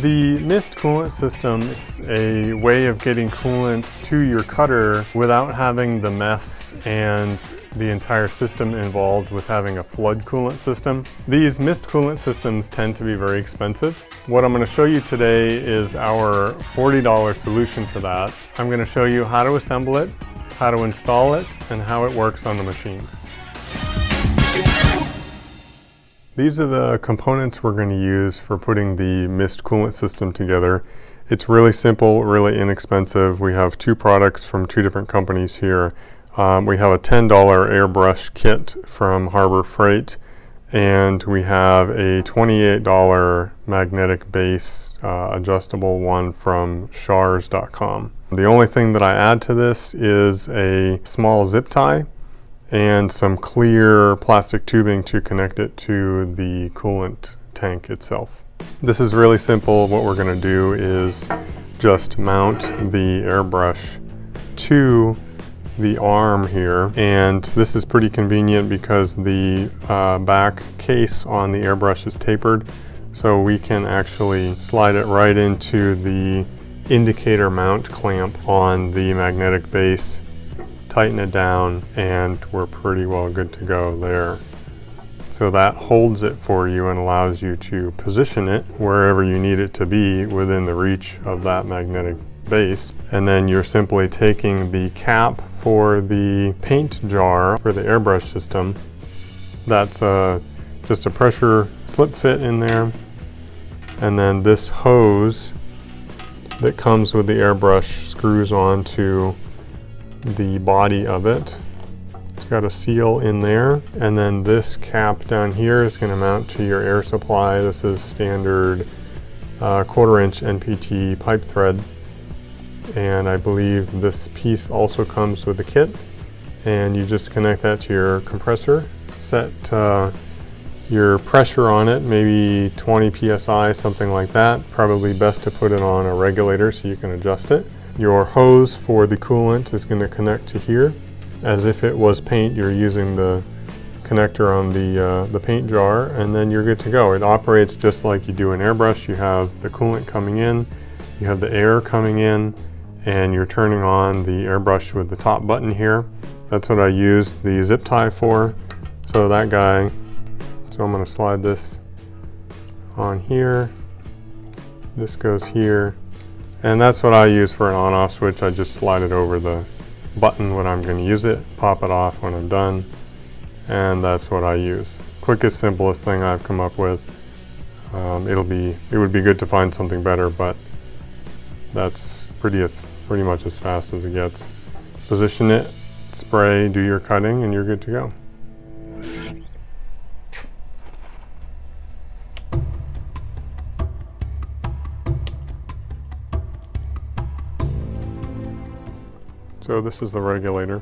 The Mist Coolant System, it's a way of getting coolant to your cutter without having the mess and the entire system involved with having a flood coolant system. These Mist Coolant systems tend to be very expensive. What I'm going to show you today is our $40 solution to that. I'm going to show you how to assemble it, how to install it, and how it works on the machines. These are the components we're going to use for putting the Mist Coolant System together. It's really simple, really inexpensive. We have two products from two different companies here. We have a $10 airbrush kit from Harbor Freight, and we have a $28 magnetic base adjustable one from shars.com. The only thing that I add to this is a small zip tie and some clear plastic tubing to connect it to the coolant tank itself. This is really simple. What we're going to do is just mount the airbrush to the arm here, and this is pretty convenient because the back case on the airbrush is tapered, so we can actually slide it right into the indicator mount clamp on the magnetic base, tighten it down, and we're pretty well good to go there. So that holds it for you and allows you to position it wherever you need it to be within the reach of that magnetic base. And then you're simply taking the cap for the paint jar for the airbrush system. That's just a pressure slip fit in there. And then this hose that comes with the airbrush screws onto the body of it. It's got a seal in there, and then this cap down here is going to mount to your air supply. This is standard 1/4 inch NPT pipe thread, and I believe this piece also comes with the kit, and you just connect that to your compressor. Set your pressure on it, maybe 20 psi, something like that. Probably best to put it on a regulator so you can adjust it. Your hose for the coolant is going to connect to here. As if it was paint, you're using the connector on the paint jar, and then you're good to go. It operates just like you do an airbrush. You have the coolant coming in, you have the air coming in, and you're turning on the airbrush with the top button here. That's what I used the zip tie for. So that guy, so I'm going to slide this on here. This goes here. And that's what I use for an on-off switch. I just slide it over the button when I'm going to use it, pop it off when I'm done, and that's what I use. Quickest, simplest thing I've come up with. It would be good to find something better, but that's pretty much as fast as it gets. Position it, spray, do your cutting, and you're good to go. So this is the regulator.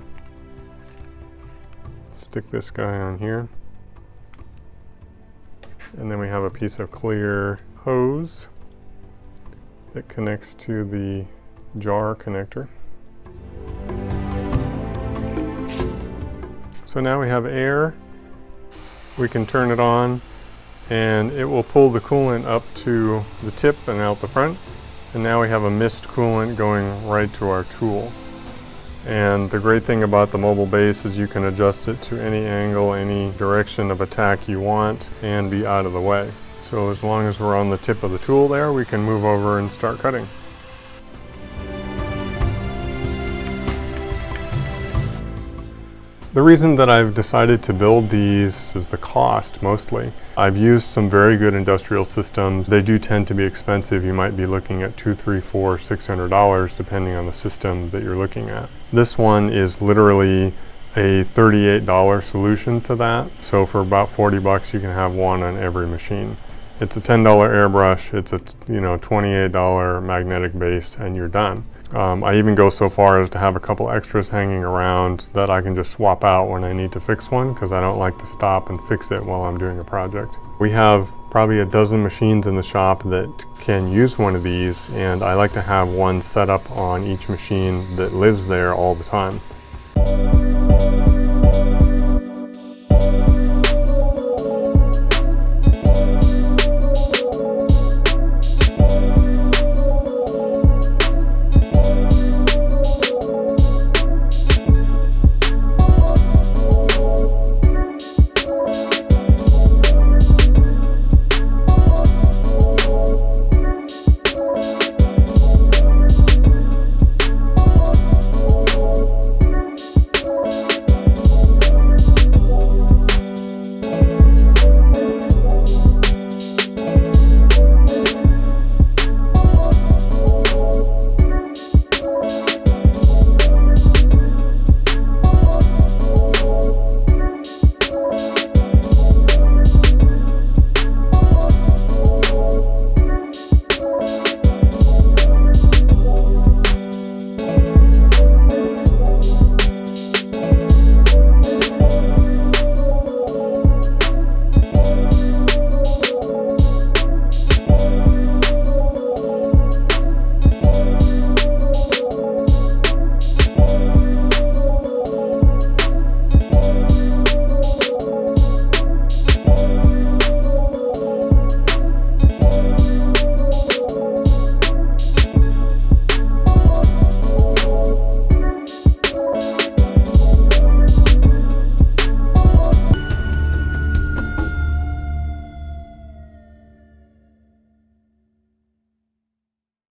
Stick this guy on here. And then we have a piece of clear hose that connects to the jar connector. So now we have air. We can turn it on and it will pull the coolant up to the tip and out the front. And now we have a mist coolant going right to our tool. And the great thing about the mobile base is you can adjust it to any angle, any direction of attack you want, and be out of the way. So as long as we're on the tip of the tool there, we can move over and start cutting. The reason that I've decided to build these is the cost, mostly. I've used some very good industrial systems. They do tend to be expensive. You might be looking at $200, $300, $400, $600 depending on the system that you're looking at. This one is literally a $38 solution to that. So for about 40 bucks, you can have one on every machine. It's a $10 airbrush. It's a $28 magnetic base, and you're done. I even go so far as to have a couple extras hanging around that I can just swap out when I need to fix one, because I don't like to stop and fix it while I'm doing a project. We have probably a dozen machines in the shop that can use one of these, and I like to have one set up on each machine that lives there all the time.